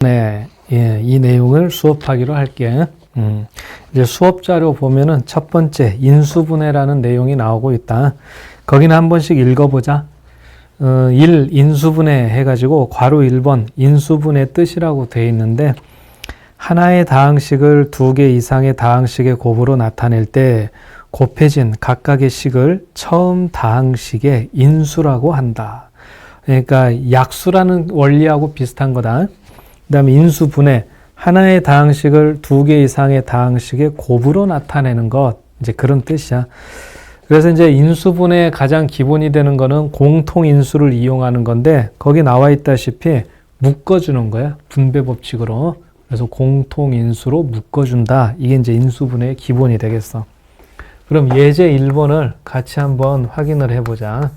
네, 예, 이 내용을 수업하기로 할게. 이제 수업 자료 보면은 첫 번째 인수분해라는 내용이 나오고 있다. 거기는 한 번씩 읽어보자. 1. 인수분해 해가지고 괄호 1번 인수분해 뜻이라고 돼 있는데 하나의 다항식을 두 개 이상의 다항식의 곱으로 나타낼 때 곱해진 각각의 식을 처음 다항식의 인수라고 한다. 그러니까 약수라는 원리하고 비슷한 거다. 그 다음에 인수분해, 하나의 다항식을 두 개 이상의 다항식의 곱으로 나타내는 것, 이제 그런 뜻이야. 그래서 이제 인수분해의 가장 기본이 되는 거는 공통인수를 이용하는 건데, 거기 나와 있다시피 묶어주는 거야. 분배 법칙으로. 그래서 공통인수로 묶어준다. 이게 이제 인수분해의 기본이 되겠어. 그럼 예제 1번을 같이 한번 확인을 해보자.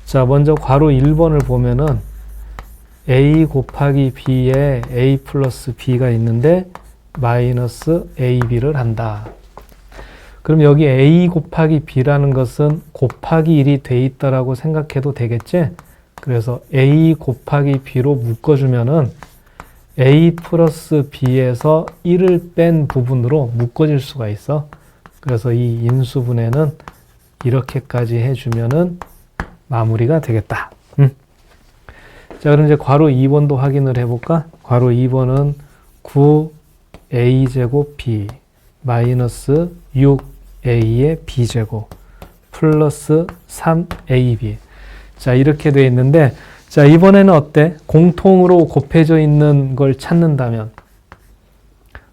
자, 먼저 괄호 1번을 보면은 a 곱하기 b에 a 플러스 b가 있는데 마이너스 ab를 한다. 그럼 여기 a 곱하기 b라는 것은 곱하기 1이 돼 있다라고 생각해도 되겠지? 그래서 a 곱하기 b로 묶어주면은 a 플러스 b에서 1을 뺀 부분으로 묶어질 수가 있어. 그래서 이 인수분해는 이렇게까지 해주면은 마무리가 되겠다. 자, 그럼 이제 괄호 2번도 확인을 해볼까? 괄호 2번은 9a제곱 b 마이너스 6a의 b제곱 플러스 3ab. 자, 이렇게 돼 있는데, 자, 이번에는 어때? 공통으로 곱해져 있는 걸 찾는다면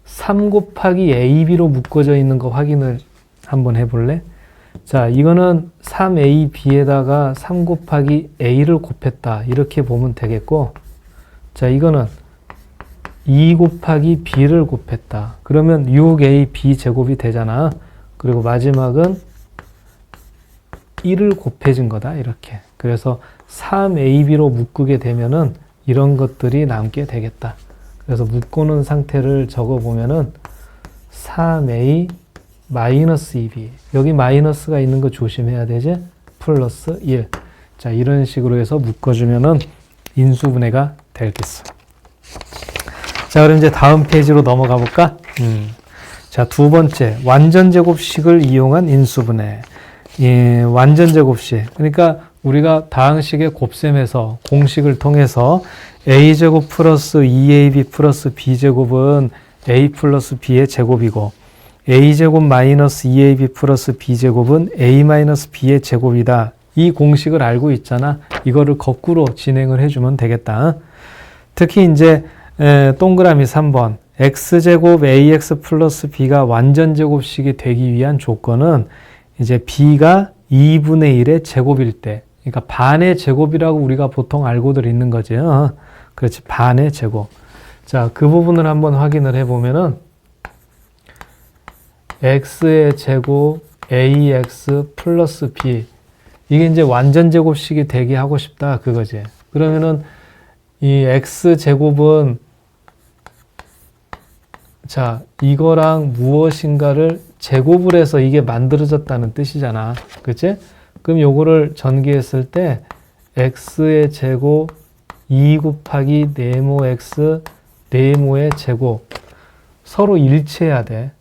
3 곱하기 ab로 묶어져 있는 거 확인을 한번 해볼래? 자, 이거는 3ab에다가 3 곱하기 a를 곱했다. 이렇게 보면 되겠고, 자, 이거는 2 곱하기 b를 곱했다. 그러면 6ab 제곱이 되잖아. 그리고 마지막은 1을 곱해진 거다. 이렇게. 그래서 3ab로 묶게 되면은 이런 것들이 남게 되겠다. 그래서 묶어놓은 상태를 적어보면은 3a 마이너스 2b. 여기 마이너스가 있는 거 조심해야 되지? 플러스 1. 자, 이런 식으로 해서 묶어주면은 인수분해가 되겠어. 자, 그럼 이제 다음 페이지로 넘어가 볼까? 자, 두 번째. 완전제곱식을 이용한 인수분해. 예, 완전제곱식. 그러니까 우리가 다항식의 곱셈에서 공식을 통해서 a제곱 플러스 2ab 플러스 b제곱은 a 플러스 b의 제곱이고 a제곱 마이너스 2ab 플러스 b제곱은 a 마이너스 b의 제곱이다. 이 공식을 알고 있잖아. 이거를 거꾸로 진행을 해주면 되겠다. 특히 이제 동그라미 3번 x제곱 ax 플러스 b가 완전제곱식이 되기 위한 조건은 이제 b가 2분의 1의 제곱일 때, 그러니까 반의 제곱이라고 우리가 보통 알고들 있는 거지. 그렇지, 반의 제곱. 자, 그 부분을 한번 확인을 해보면은 x의 제곱 ax 플러스 b, 이게 이제 완전제곱식이 되게 하고 싶다 그거지. 그러면은 이 x제곱은 자, 이거랑 무엇인가를 제곱을 해서 이게 만들어졌다는 뜻이잖아. 그치? 그럼 요거를 전개했을 때 x의 제곱 2 곱하기 네모 x 네모의 제곱 서로 일치해야 돼.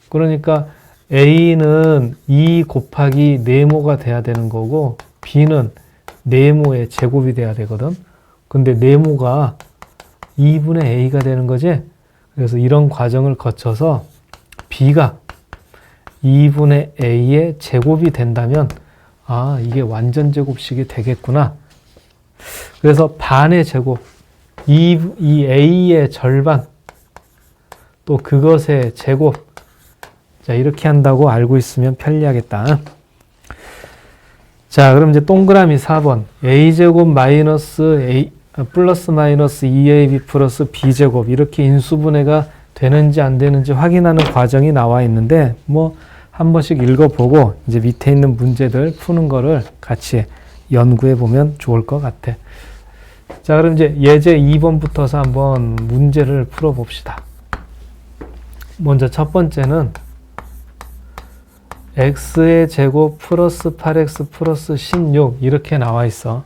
그러니까 a는 2 곱하기 네모가 돼야 되는 거고 b는 네모의 제곱이 돼야 되거든. 근데 네모가 2분의 a가 되는 거지. 그래서 이런 과정을 거쳐서 b가 2분의 a의 제곱이 된다면 아, 이게 완전제곱식이 되겠구나. 그래서 반의 제곱, 이 a의 절반, 또 그것의 제곱. 자, 이렇게 한다고 알고 있으면 편리하겠다. 자, 그럼 이제 동그라미 4번 a제곱 마이너스 a 플러스 마이너스 2ab 플러스 b제곱, 이렇게 인수분해가 되는지 안 되는지 확인하는 과정이 나와 있는데 뭐 한 번씩 읽어보고 이제 밑에 있는 문제들 푸는 거를 같이 연구해 보면 좋을 것 같아. 자, 그럼 이제 예제 2번부터서 한번 문제를 풀어 봅시다. 먼저 첫 번째는 x의 제곱 플러스 8x 플러스 16 이렇게 나와 있어.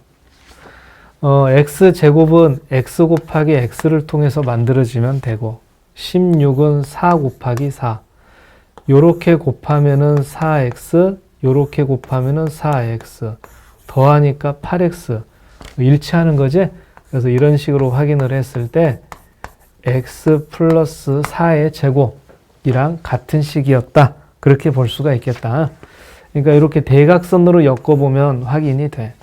x제곱은 x 곱하기 x를 통해서 만들어지면 되고 16은 4 곱하기 4 요렇게 곱하면은 4x 요렇게 곱하면은 4x 더하니까 8x 일치하는 거지? 그래서 이런 식으로 확인을 했을 때 x 플러스 4의 제곱이랑 같은 식이었다. 그렇게 볼 수가 있겠다. 그러니까 이렇게 대각선으로 엮어보면 확인이 돼.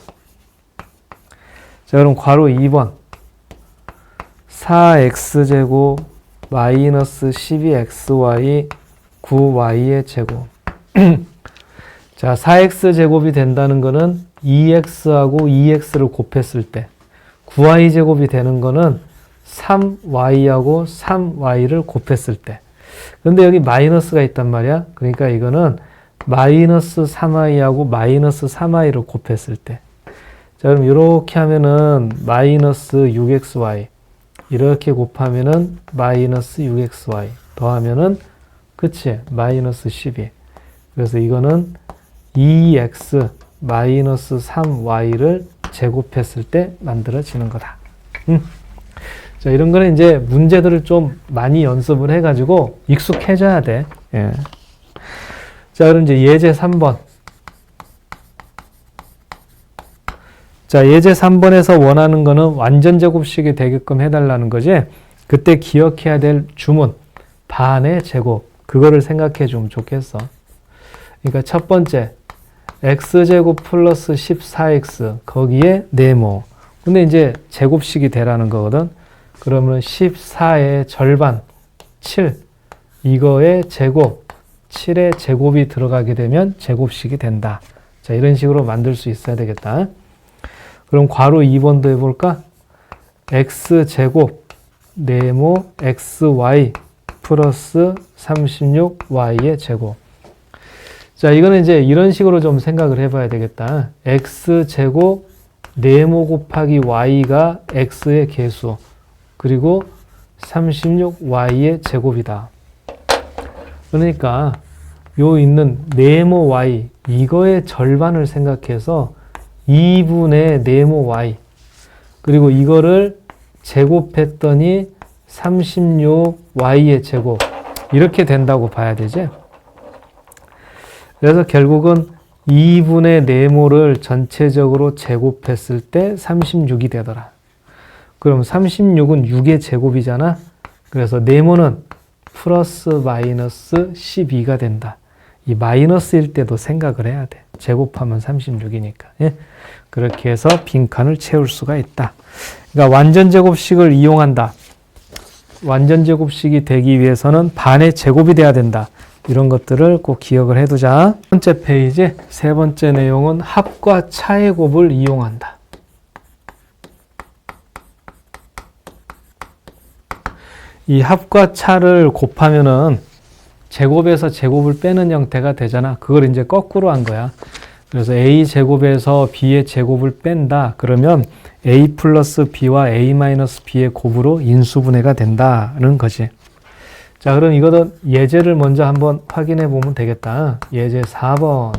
자, 그럼 괄호 2번 4x제곱 마이너스 12xy 9y의 제곱 자, 4x제곱이 된다는 거는 2x하고 2x를 곱했을 때 9y제곱이 되는 거는 3y하고 3y를 곱했을 때 근데 여기 마이너스가 있단 말이야. 그러니까 이거는 마이너스 3y하고 마이너스 3y를 곱했을 때 자, 그럼 이렇게 하면은 마이너스 6xy 이렇게 곱하면은 마이너스 6xy 더하면은 그치? 마이너스 12 그래서 이거는 2x 마이너스 3y를 제곱했을 때 만들어지는 거다. 자, 이런 거는 이제 문제들을 좀 많이 연습을 해가지고 익숙해져야 돼. 예. 자, 그럼 이제 예제 3번. 자, 예제 3번에서 원하는 거는 완전 제곱식이 되게끔 해달라는 거지. 그때 기억해야 될 주문, 반의 제곱. 그거를 생각해 주면 좋겠어. 그러니까 첫 번째, x제곱 플러스 14x, 거기에 네모. 근데 이제 제곱식이 되라는 거거든. 그러면 14의 절반, 7. 이거의 제곱, 7의 제곱이 들어가게 되면 제곱식이 된다. 자, 이런 식으로 만들 수 있어야 되겠다. 그럼 괄호 2번도 해볼까? x제곱, 네모, xy, 플러스 36y의 제곱. 자, 이거는 이제 이런 식으로 좀 생각을 해봐야 되겠다. x제곱, 네모 곱하기 y가 x의 개수, 그리고 36y의 제곱이다. 그러니까 요 있는 네모 y, 이거의 절반을 생각해서 2분의 네모 y, 그리고 이거를 제곱했더니 36y의 제곱, 이렇게 된다고 봐야 되지. 그래서 결국은 2분의 네모를 전체적으로 제곱했을 때 36이 되더라. 그럼 36은 6의 제곱이잖아. 그래서 네모는 플러스 마이너스 12가 된다. 이 마이너스일 때도 생각을 해야 돼. 제곱하면 36이니까. 예? 그렇게 해서 빈칸을 채울 수가 있다. 그러니까 완전 제곱식을 이용한다. 완전 제곱식이 되기 위해서는 반의 제곱이 돼야 된다. 이런 것들을 꼭 기억을 해두자. 첫 번째 페이지, 세 번째 내용은 합과 차의 곱을 이용한다. 이 합과 차를 곱하면은 제곱에서 제곱을 빼는 형태가 되잖아. 그걸 이제 거꾸로 한 거야. 그래서 a 제곱에서 b의 제곱을 뺀다. 그러면 a 플러스 b와 a 마이너스 b의 곱으로 인수분해가 된다는 거지. 자, 그럼 이거는 예제를 먼저 한번 확인해 보면 되겠다. 예제 4번.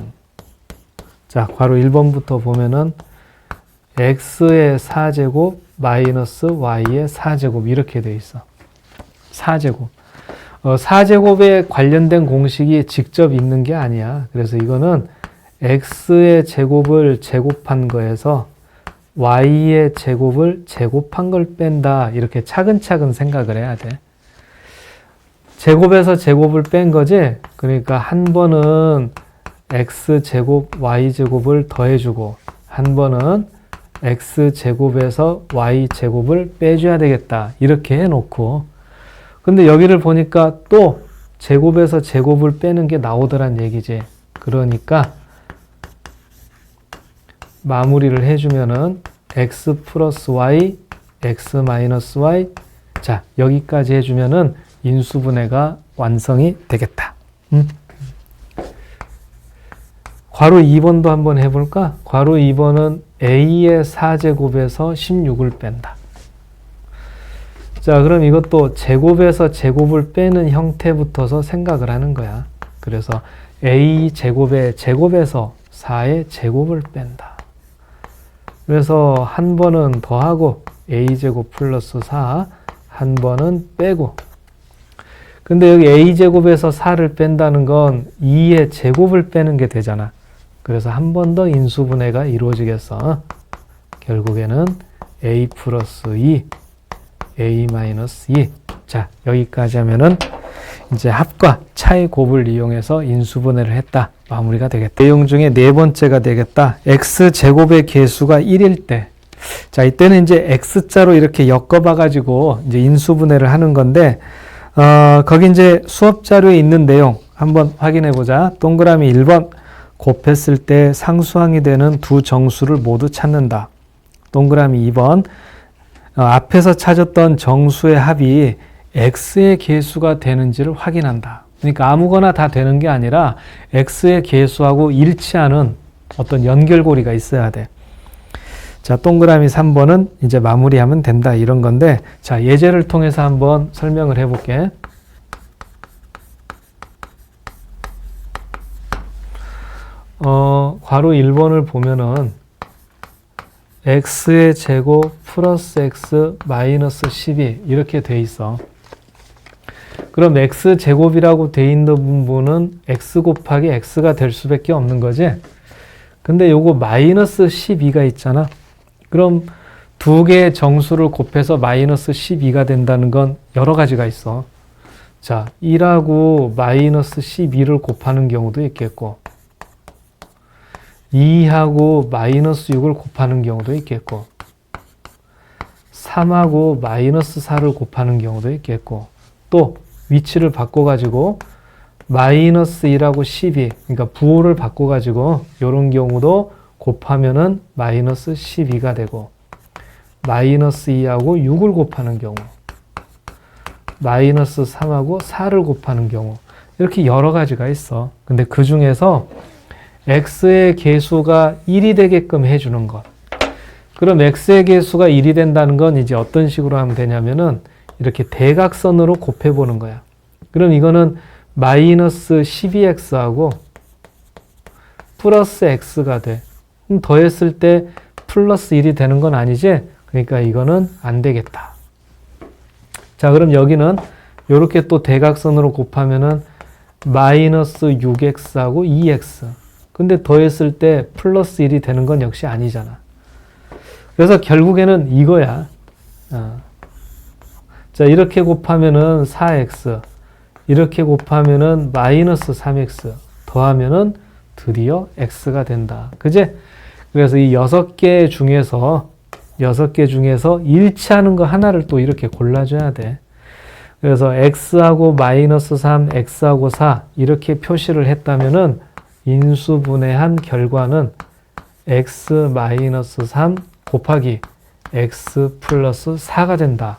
자, 괄호 1번부터 보면은 x의 4제곱 마이너스 y의 4제곱 이렇게 돼 있어. 4제곱. 4제곱에 관련된 공식이 직접 있는 게 아니야. 그래서 이거는 x의 제곱을 제곱한 거에서 y의 제곱을 제곱한 걸 뺀다. 이렇게 차근차근 생각을 해야 돼. 제곱에서 제곱을 뺀 거지. 그러니까 한 번은 x제곱 y제곱을 더해주고 한 번은 x제곱에서 y제곱을 빼줘야 되겠다. 이렇게 해놓고 근데 여기를 보니까 또 제곱에서 제곱을 빼는 게 나오더란 얘기지. 그러니까 마무리를 해주면은 x 플러스 y, x 마이너스 y. 자, 여기까지 해주면은 인수분해가 완성이 되겠다. 괄호 2번도 한번 해볼까? 괄호 2번은 a의 4제곱에서 16을 뺀다. 자, 그럼 이것도 제곱에서 제곱을 빼는 형태부터서 생각을 하는 거야. 그래서 a 제곱의 제곱에서 4의 제곱을 뺀다. 그래서 한 번은 더하고 a제곱 플러스 4, 한 번은 빼고. 근데 여기 a제곱에서 4를 뺀다는 건 2의 제곱을 빼는 게 되잖아. 그래서 한 번 더 인수분해가 이루어지겠어. 결국에는 a 플러스 2, a 마이너스 2. 자, 여기까지 하면은 이제 합과 차의 곱을 이용해서 인수분해를 했다. 마무리가 되겠다. 내용 중에 네 번째가 되겠다. x제곱의 개수가 1일 때. 자, 이때는 이제 x자로 이렇게 엮어봐가지고 이제 인수분해를 하는 건데, 거기 이제 수업 자료에 있는 내용 한번 확인해 보자. 동그라미 1번. 곱했을 때 상수항이 되는 두 정수를 모두 찾는다. 동그라미 2번. 앞에서 찾았던 정수의 합이 x의 개수가 되는지를 확인한다. 그러니까 아무거나 다 되는 게 아니라 x의 개수하고 일치하는 어떤 연결고리가 있어야 돼. 자, 동그라미 3번은 이제 마무리하면 된다. 이런 건데, 자, 예제를 통해서 한번 설명을 해볼게. 괄호 1번을 보면은 x의 제곱 플러스 x 마이너스 12 이렇게 돼 있어. 그럼 x제곱이라고 돼 있는 부분은 x 곱하기 x가 될 수밖에 없는 거지. 근데 요거 마이너스 12가 있잖아. 그럼 두 개의 정수를 곱해서 마이너스 12가 된다는 건 여러 가지가 있어. 자, 1하고 마이너스 12를 곱하는 경우도 있겠고, 2하고 마이너스 6을 곱하는 경우도 있겠고, 3하고 마이너스 4를 곱하는 경우도 있겠고, 또 위치를 바꿔가지고 마이너스 1하고 12, 그러니까 부호를 바꿔가지고 이런 경우도 곱하면은 마이너스 12가 되고, 마이너스 2하고 6을 곱하는 경우, 마이너스 3하고 4를 곱하는 경우, 이렇게 여러 가지가 있어. 근데 그 중에서 x의 개수가 1이 되게끔 해주는 것. 그럼 x의 개수가 1이 된다는 건 이제 어떤 식으로 하면 되냐면은 이렇게 대각선으로 곱해보는 거야. 그럼 이거는 마이너스 12x하고 플러스 x가 돼. 그럼 더했을 때 플러스 1이 되는 건 아니지? 그러니까 이거는 안 되겠다. 자, 그럼 여기는 이렇게 또 대각선으로 곱하면은 마이너스 6x하고 2x. 근데 더했을 때 플러스 1이 되는 건 역시 아니잖아. 그래서 결국에는 이거야. 자, 이렇게 곱하면은 4x, 이렇게 곱하면은 마이너스 3x, 더하면은 드디어 x가 된다. 그제? 그래서 이 6개 중에서 일치하는 거 하나를 또 이렇게 골라줘야 돼. 그래서 x하고 마이너스 3, x하고 4 이렇게 표시를 했다면은 인수분해한 결과는 x 마이너스 3 곱하기 x 플러스 4가 된다.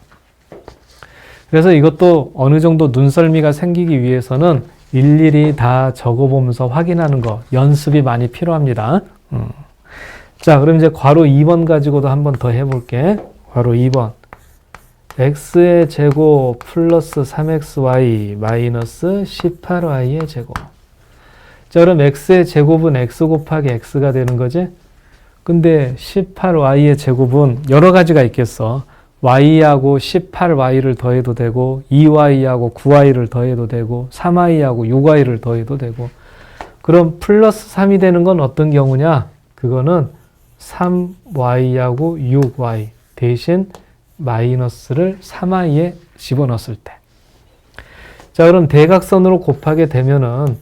그래서 이것도 어느 정도 눈썰미가 생기기 위해서는 일일이 다 적어보면서 확인하는 거 연습이 많이 필요합니다. 자, 그럼 이제 괄호 2번 가지고도 한번 더 해볼게. 괄호 2번. x의 제곱 플러스 3xy 마이너스 18y의 제곱. 자, 그럼 x의 제곱은 x 곱하기 x가 되는 거지? 근데 18y의 제곱은 여러 가지가 있겠어. y하고 18y를 더해도 되고, 2y하고 9y를 더해도 되고, 3y하고 6y를 더해도 되고. 그럼 플러스 3이 되는 건 어떤 경우냐? 그거는 3y하고 6y 대신 마이너스를 3y에 집어넣었을 때. 자, 그럼 대각선으로 곱하게 되면은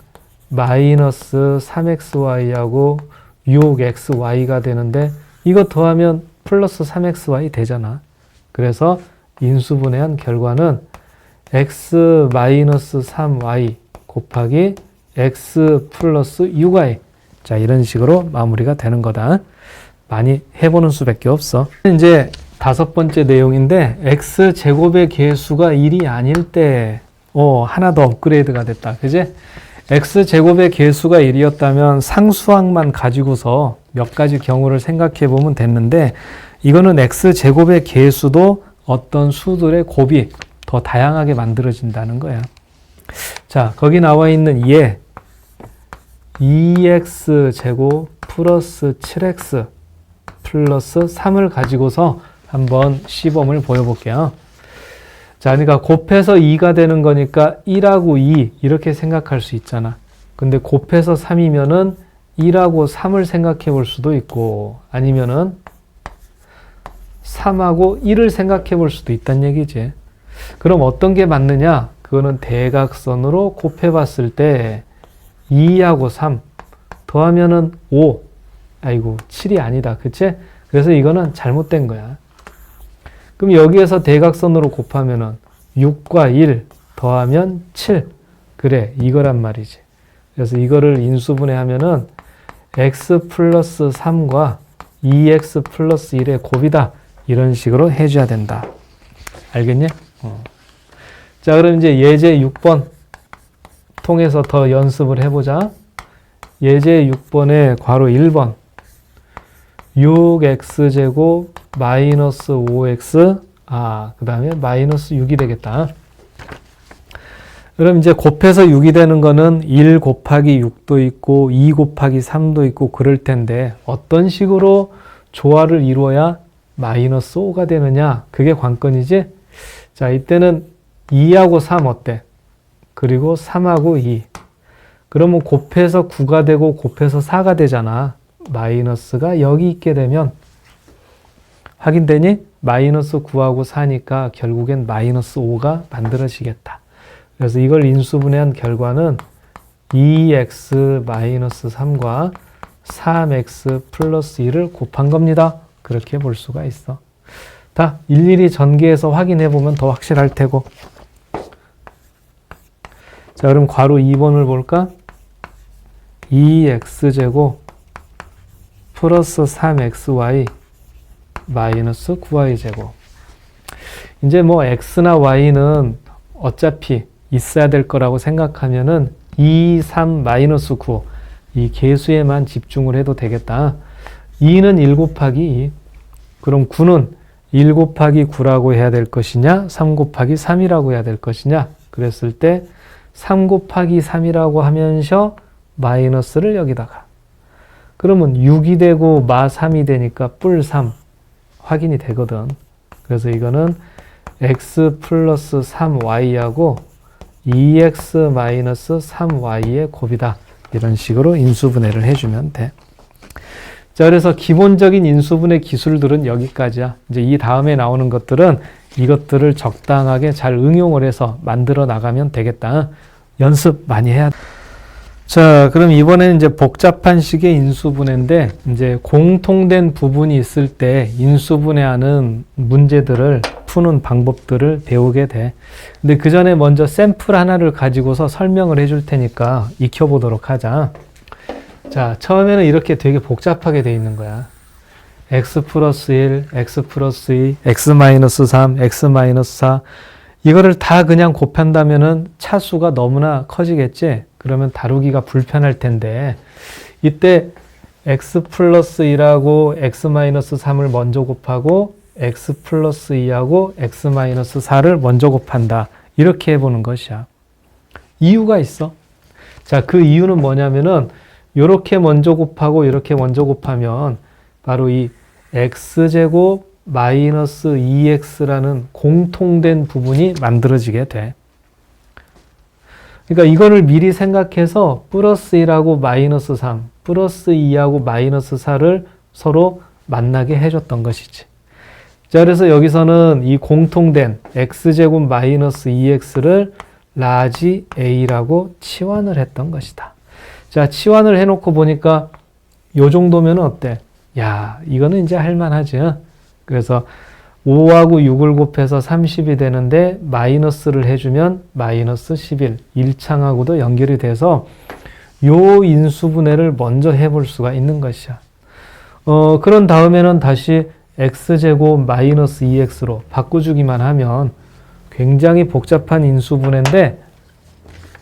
마이너스 3xy하고 6xy가 되는데 이거 더하면 플러스 3xy 되잖아. 그래서 인수분해한 결과는 x 마이너스 3y 곱하기 x 플러스 6y. 자, 이런 식으로 마무리가 되는 거다. 많이 해보는 수밖에 없어. 이제 5번째 내용인데 x 제곱의 개수가 1이 아닐 때 하나 더 업그레이드가 됐다. 그지? x 제곱의 개수가 1이었다면 상수항만 가지고서 몇 가지 경우를 생각해 보면 됐는데 이거는 x 제곱의 개수도 어떤 수들의 곱이 더 다양하게 만들어진다는 거야. 자, 거기 나와 있는 2x 제곱 플러스 7x 플러스 3을 가지고서 한번 시범을 보여볼게요. 자, 그러니까 곱해서 2가 되는 거니까 1하고 2 이렇게 생각할 수 있잖아. 근데 곱해서 3이면은 1하고 3을 생각해 볼 수도 있고 아니면은 3하고 1을 생각해 볼 수도 있다는 얘기지. 그럼 어떤 게 맞느냐? 그거는 대각선으로 곱해 봤을 때 2하고 3 더하면은 5. 아이고, 7이 아니다. 그치? 그래서 이거는 잘못된 거야. 그럼 여기에서 대각선으로 곱하면은 6과 1 더하면 7. 그래, 이거란 말이지. 그래서 이거를 인수분해하면은 x 플러스 3과 2x 플러스 1의 곱이다. 이런 식으로 해줘야 된다. 알겠니? 자, 그럼 이제 예제 6번 통해서 더 연습을 해보자. 예제 6번의 괄호 1번 6x제곱 마이너스 5x 그 다음에 마이너스 6이 되겠다. 그럼 이제 곱해서 6이 되는 거는 1 곱하기 6도 있고 2 곱하기 3도 있고 그럴 텐데 어떤 식으로 조화를 이루어야 마이너스 5가 되느냐? 그게 관건이지? 자, 이때는 2하고 3 어때? 그리고 3하고 2. 그러면 곱해서 9가 되고 곱해서 4가 되잖아. 마이너스가 여기 있게 되면 확인되니? 마이너스 9하고 4니까 결국엔 마이너스 5가 만들어지겠다. 그래서 이걸 인수분해한 결과는 2x 마이너스 3과 3x 플러스 1을 곱한 겁니다. 그렇게 볼 수가 있어. 다 일일이 전개해서 확인해 보면 더 확실할 테고. 자, 그럼 괄호 2번을 볼까? 2x제곱 플러스 3xy 마이너스 9y제곱. 이제 뭐 x나 y는 어차피 있어야 될 거라고 생각하면은 2, 3, 마이너스 9 이 계수에만 집중을 해도 되겠다. 2는 1 곱하기 2. 그럼 9는 1 곱하기 9라고 해야 될 것이냐? 3 곱하기 3이라고 해야 될 것이냐? 그랬을 때 3 곱하기 3이라고 하면서 마이너스를 여기다가. 그러면 6이 되고 마 3이 되니까 뿔 3 확인이 되거든. 그래서 이거는 x 플러스 3y하고 2x 마이너스 3y의 곱이다. 이런 식으로 인수분해를 해주면 돼. 자, 그래서 기본적인 인수분해 기술들은 여기까지야. 이제 이 다음에 나오는 것들은 이것들을 적당하게 잘 응용을 해서 만들어 나가면 되겠다. 연습 많이 해야 돼. 자, 그럼 이번에는 이제 복잡한 식의 인수분해인데, 이제 공통된 부분이 있을 때 인수분해하는 문제들을 푸는 방법들을 배우게 돼. 근데 그 전에 먼저 샘플 하나를 가지고서 설명을 해줄 테니까 익혀보도록 하자. 자, 처음에는 이렇게 되게 복잡하게 돼 있는 거야. x 플러스 1, x 플러스 2, x 마이너스 3, x 마이너스 4 이거를 다 그냥 곱한다면은 차수가 너무나 커지겠지? 그러면 다루기가 불편할 텐데 이때 x 플러스 1하고 x 마이너스 3을 먼저 곱하고 x 플러스 2하고 x 마이너스 4를 먼저 곱한다. 이렇게 해보는 것이야. 이유가 있어. 자, 그 이유는 뭐냐면은 이렇게 먼저 곱하고 이렇게 먼저 곱하면 바로 이 x제곱 마이너스 2x라는 공통된 부분이 만들어지게 돼. 그러니까 이거를 미리 생각해서 플러스 1하고 마이너스 3, 플러스 2하고 마이너스 4를 서로 만나게 해줬던 것이지. 자, 그래서 여기서는 이 공통된 x제곱 마이너스 2x를 라지 a라고 치환을 했던 것이다. 자, 치환을 해놓고 보니까 요 정도면 어때? 야, 이거는 이제 할만하지. 그래서 5하고 6을 곱해서 30이 되는데 마이너스를 해주면 마이너스 11, 1창하고도 연결이 돼서 요 인수분해를 먼저 해볼 수가 있는 것이야. 그런 다음에는 다시 x제곱 마이너스 2x로 바꿔주기만 하면 굉장히 복잡한 인수분해인데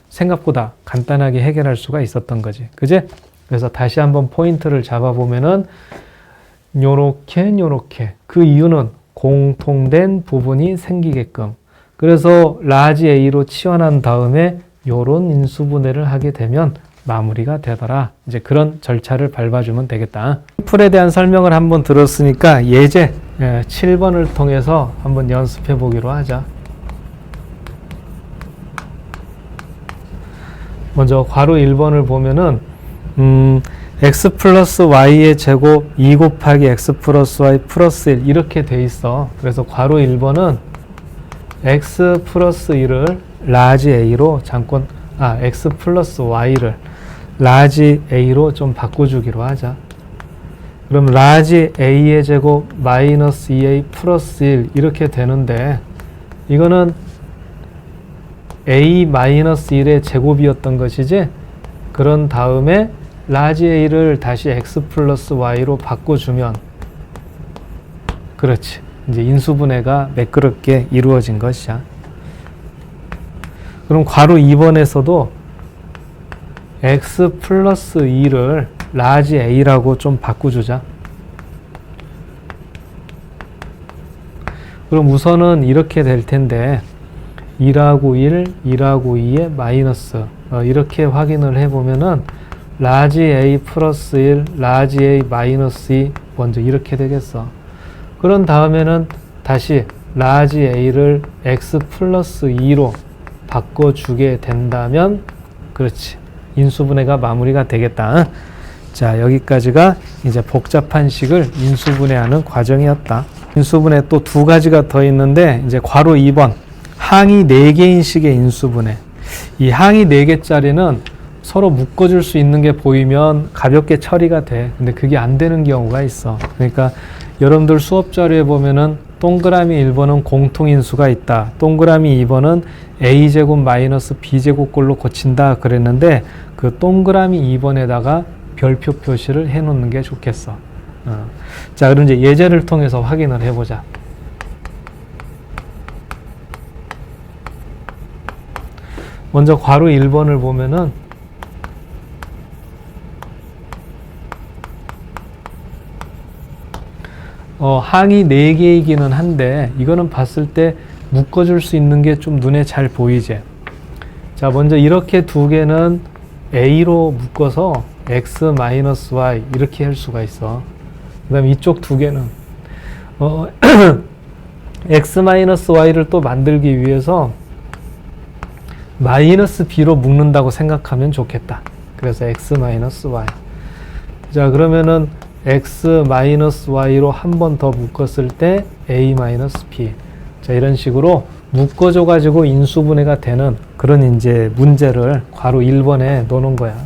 생각보다 간단하게 해결할 수가 있었던 거지. 그지? 그래서 다시 한번 포인트를 잡아보면은 요렇게 그 이유는 공통된 부분이 생기게끔. 그래서 라지 A로 치환한 다음에 요런 인수분해를 하게 되면 마무리가 되더라. 이제 그런 절차를 밟아주면 되겠다. 풀에 대한 설명을 한번 들었으니까 예제 7번을 통해서 한번 연습해 보기로 하자. 먼저 괄호 1번을 보면은 x 플러스 y의 제곱 2 곱하기 x 플러스 y 플러스 1 이렇게 돼 있어. 그래서 괄호 1번은 x 플러스 1을 라지 a로 x 플러스 y를 라지 a로 좀 바꿔주기로 하자. 그럼 라지 a의 제곱 마이너스 2a 플러스 1 이렇게 되는데 이거는 a 마이너스 1의 제곱이었던 것이지. 그런 다음에 라지 a를 다시 x 플러스 y로 바꿔주면 그렇지. 이제 인수분해가 매끄럽게 이루어진 것이야. 그럼 괄호 2번에서도 x 플러스 2를 라지 a라고 좀 바꿔주자. 그럼 우선은 이렇게 될 텐데 2라고 1, 2라고 2에 마이너스 이렇게 확인을 해보면은 라지 a 플러스 1, 라지 a 마이너스 2 먼저 이렇게 되겠어. 그런 다음에는 다시 라지 a를 x 플러스 2로 바꿔주게 된다면 그렇지. 인수분해가 마무리가 되겠다. 자, 여기까지가 이제 복잡한 식을 인수분해하는 과정이었다. 인수분해 또 두 가지가 더 있는데 이제 괄호 2번 항이 4개인 식의 인수분해. 이 항이 4개짜리는 서로 묶어줄 수 있는 게 보이면 가볍게 처리가 돼. 근데 그게 안 되는 경우가 있어. 그러니까 여러분들 수업 자료에 보면은 동그라미 1번은 공통인수가 있다. 동그라미 2번은 a제곱 마이너스 b제곱꼴로 고친다 그랬는데 그 동그라미 2번에다가 별표 표시를 해 놓는 게 좋겠어. 자, 그럼 이제 예제를 통해서 확인을 해보자. 먼저 괄호 1번을 보면은 항이 4개이기는 한데 이거는 봤을 때 묶어줄 수 있는 게 좀 눈에 잘 보이지. 자, 먼저 이렇게 두 개는 a로 묶어서 x-y 이렇게 할 수가 있어. 그 다음에 이쪽 두 개는 x-y를 또 만들기 위해서 마이너스 b로 묶는다고 생각하면 좋겠다. 그래서 x-y. 자, 그러면은 x-y로 한 번 더 묶었을 때 a-b. 자, 이런 식으로 묶어줘 가지고 인수분해가 되는 그런 이제 문제를 괄호 1번에 넣어놓은 거야.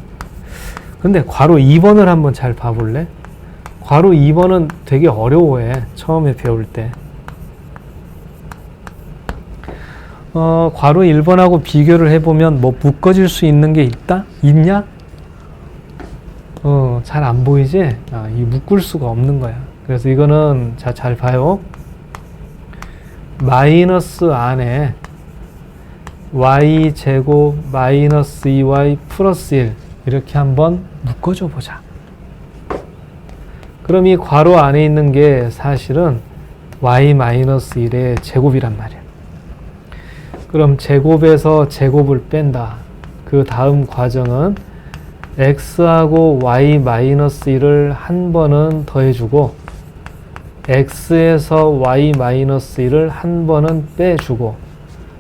근데 괄호 2번을 한번 잘 봐볼래? 괄호 2번은 되게 어려워해. 처음에 배울 때. 괄호 1번하고 비교를 해보면 뭐 묶어질 수 있는 게 있냐? 잘 안 보이지? 이 묶을 수가 없는 거야. 그래서 이거는 자, 잘 봐요. 마이너스 안에 y제곱 마이너스 2y 플러스 1 이렇게 한번 묶어줘 보자. 그럼 이 괄호 안에 있는 게 사실은 y 마이너스 1의 제곱이란 말이야. 그럼 제곱에서 제곱을 뺀다. 그 다음 과정은 x하고 y 마이너스 1을 한 번은 더해주고 x에서 y 마이너스 1을 한 번은 빼주고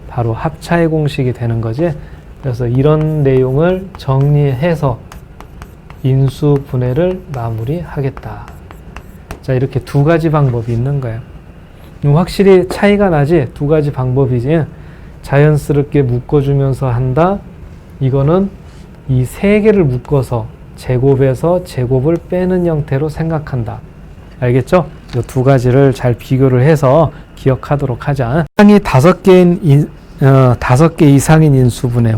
바로 합차의 공식이 되는 거지. 그래서 이런 내용을 정리해서 인수분해를 마무리하겠다. 자, 이렇게 두 가지 방법이 있는 거예요. 확실히 차이가 나지? 두 가지 방법이지. 자연스럽게 묶어주면서 한다. 이거는 이 세 개를 묶어서 제곱에서 제곱을 빼는 형태로 생각한다. 알겠죠? 이 두 가지를 잘 비교를 해서 기억하도록 하자. 항이 5개 이상인 인수분해.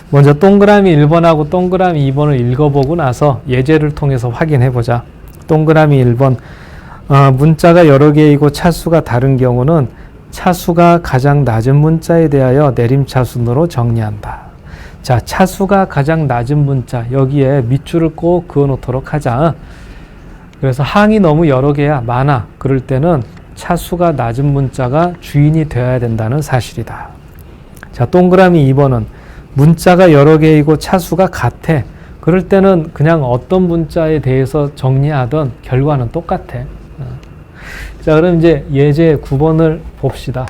먼저 동그라미 1번하고 동그라미 2번을 읽어보고 나서 예제를 통해서 확인해보자. 동그라미 1번. 문자가 여러 개이고 차수가 다른 경우는 차수가 가장 낮은 문자에 대하여 내림차순으로 정리한다. 자, 차수가 가장 낮은 문자, 여기에 밑줄을 꼭 그어 놓도록 하자. 그래서 항이 너무 여러 개야, 많아. 그럴 때는 차수가 낮은 문자가 주인이 되어야 된다는 사실이다. 자, 동그라미 2번은 문자가 여러 개이고 차수가 같아. 그럴 때는 그냥 어떤 문자에 대해서 정리하던 결과는 똑같아. 자, 그럼 이제 예제 9번을 봅시다.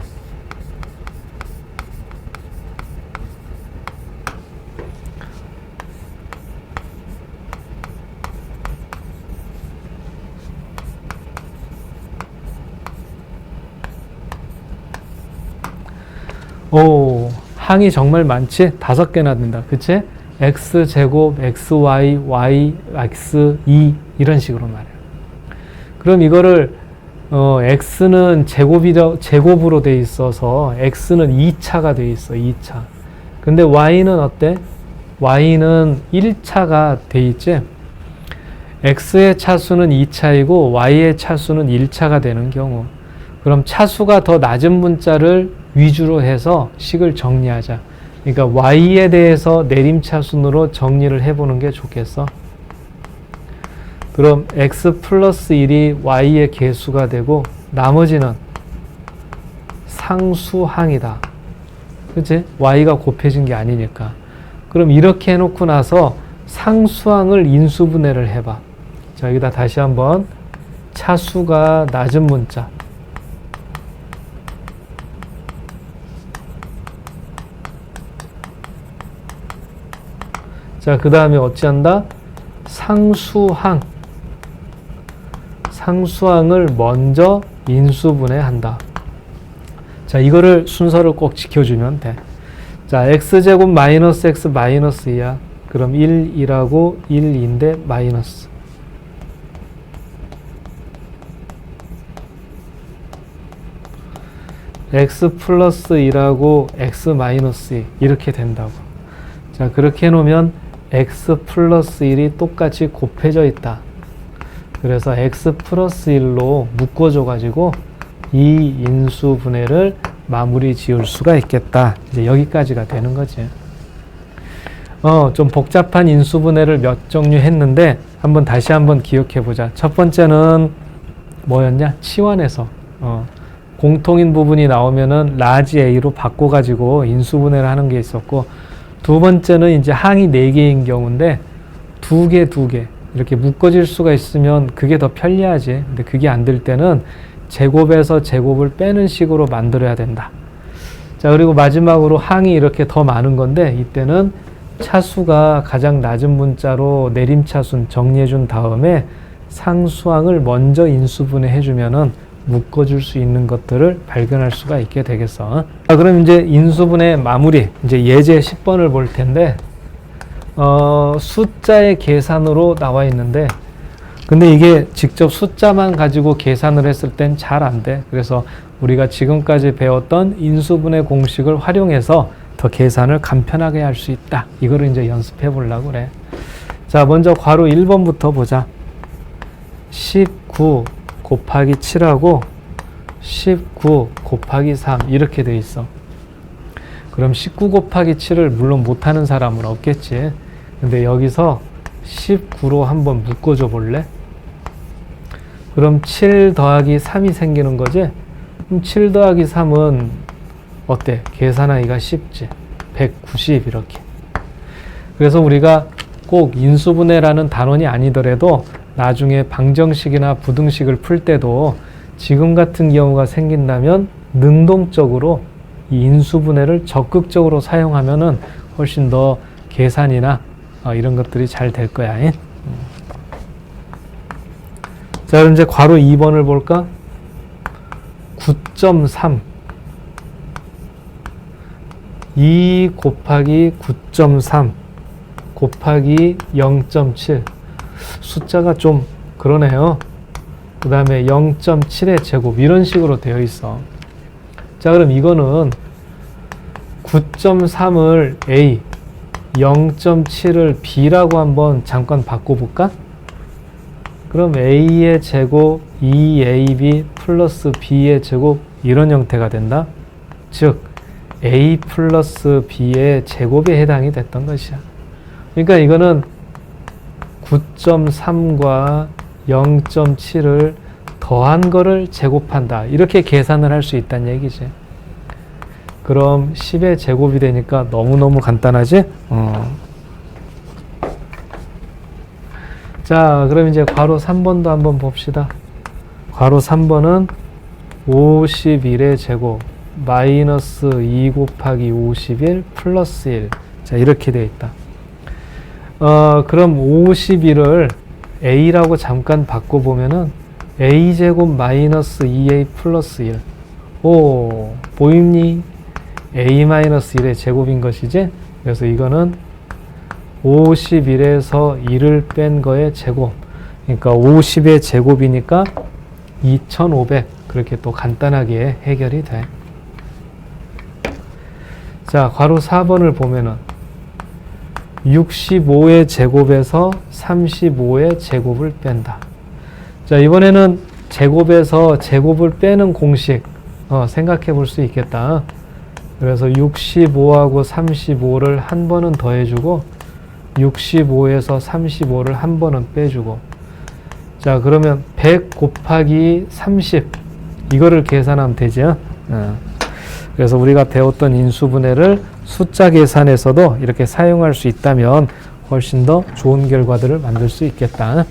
오, 항이 정말 많지? 5개나 된다. 그치? x제곱, xy, y, x, 2 이런 식으로 말해요. 그럼 이거를 x는 제곱으로 돼 있어서 x는 2차가 돼 있어. 2차. 근데 y는 어때? y는 1차가 돼 있지? x의 차수는 2차이고 y의 차수는 1차가 되는 경우, 그럼 차수가 더 낮은 문자를 위주로 해서 식을 정리하자. 그러니까 y에 대해서 내림차순으로 정리를 해보는 게 좋겠어. 그럼 x 플러스 1이 y의 개수가 되고 나머지는 상수항이다. 그치? y가 곱해진 게 아니니까. 그럼 이렇게 해놓고 나서 상수항을 인수분해를 해봐. 자, 여기다 다시 한번 차수가 낮은 문자. 자, 그 다음에 어찌한다? 상수항을 먼저 인수분해한다. 자, 이거를 순서를 꼭 지켜주면 돼. 자, x제곱 마이너스 x 마이너스 2야. 그럼 1이라고 1인데 마이너스. x 플러스 2라고 x 마이너스 2 이렇게 된다고. 자, 그렇게 해놓으면 x 플러스 1이 똑같이 곱해져 있다. 그래서 x 플러스 1로 묶어줘가지고 이 인수분해를 마무리 지을 수가 있겠다. 이제 여기까지가 되는 거지. 좀 복잡한 인수분해를 몇 종류 했는데 다시 한번 기억해 보자. 첫 번째는 뭐였냐? 치환해서 공통인 부분이 나오면은 라지 A로 바꿔가지고 인수분해를 하는 게 있었고, 두 번째는 이제 항이 4개인 경우인데 2개 이렇게 묶어질 수가 있으면 그게 더 편리하지. 근데 그게 안 될 때는 제곱에서 제곱을 빼는 식으로 만들어야 된다. 자, 그리고 마지막으로 항이 이렇게 더 많은 건데 이때는 차수가 가장 낮은 문자로 내림차순 정리해 준 다음에 상수항을 먼저 인수분해 해주면은 묶어줄 수 있는 것들을 발견할 수가 있게 되겠어. 자, 그럼 이제 인수분해 마무리, 이제 예제 10번을 볼 텐데, 숫자의 계산으로 나와 있는데, 근데 이게 직접 숫자만 가지고 계산을 했을 땐 잘 안 돼. 그래서 우리가 지금까지 배웠던 인수분해 공식을 활용해서 더 계산을 간편하게 할 수 있다. 이거를 이제 연습해 보려고 그래. 자, 먼저 괄호 1번부터 보자. 19 곱하기 7하고 19 곱하기 3 이렇게 돼 있어. 그럼 19 곱하기 7을 물론 못하는 사람은 없겠지. 근데 여기서 19로 한번 묶어줘 볼래? 그럼 7 더하기 3이 생기는 거지? 그럼 7 더하기 3은 어때? 계산하기가 쉽지. 190 이렇게. 그래서 우리가 꼭 인수분해라는 단원이 아니더라도 나중에 방정식이나 부등식을 풀 때도 지금 같은 경우가 생긴다면 능동적으로 이 인수분해를 적극적으로 사용하면은 훨씬 더 계산이나 이런 것들이 잘 될 거야. 자, 그럼 이제 괄호 2번을 볼까? 9.3 2 곱하기 9.3 곱하기 0.7 숫자가 좀 그러네요. 그 다음에 0.7의 제곱 이런 식으로 되어 있어. 자, 그럼 이거는 9.3을 A, 0.7을 B라고 한번 잠깐 바꿔볼까? 그럼 A의 제곱 2AB 플러스 B의 제곱 이런 형태가 된다. 즉 A 플러스 B의 제곱에 해당이 됐던 것이야. 그러니까 이거는 9.3과 0.7을 더한 거를 제곱한다. 이렇게 계산을 할 수 있다는 얘기지. 그럼 10의 제곱이 되니까 너무너무 간단하지? 자, 그럼 이제 괄호 3번도 한번 봅시다. 괄호 3번은 51의 제곱 마이너스 2 곱하기 51 플러스 1. 자, 이렇게 되어 있다. 그럼 51을 a라고 잠깐 바꿔보면은 a제곱 마이너스 2a 플러스 1. 오, 보입니? a 마이너스 1의 제곱인 것이지? 그래서 이거는 51에서 1을 뺀 거의 제곱. 그러니까 50의 제곱이니까 2500. 그렇게 또 간단하게 해결이 돼. 자, 괄호 4번을 보면은 65의 제곱에서 35의 제곱을 뺀다. 자, 이번에는 제곱에서 제곱을 빼는 공식 생각해 볼 수 있겠다. 그래서 65하고 35를 한 번은 더해주고 65에서 35를 한 번은 빼주고, 자, 그러면 100 곱하기 30 이거를 계산하면 되죠. 그래서 우리가 배웠던 인수분해를 숫자 계산에서도 이렇게 사용할 수 있다면 훨씬 더 좋은 결과들을 만들 수 있겠다.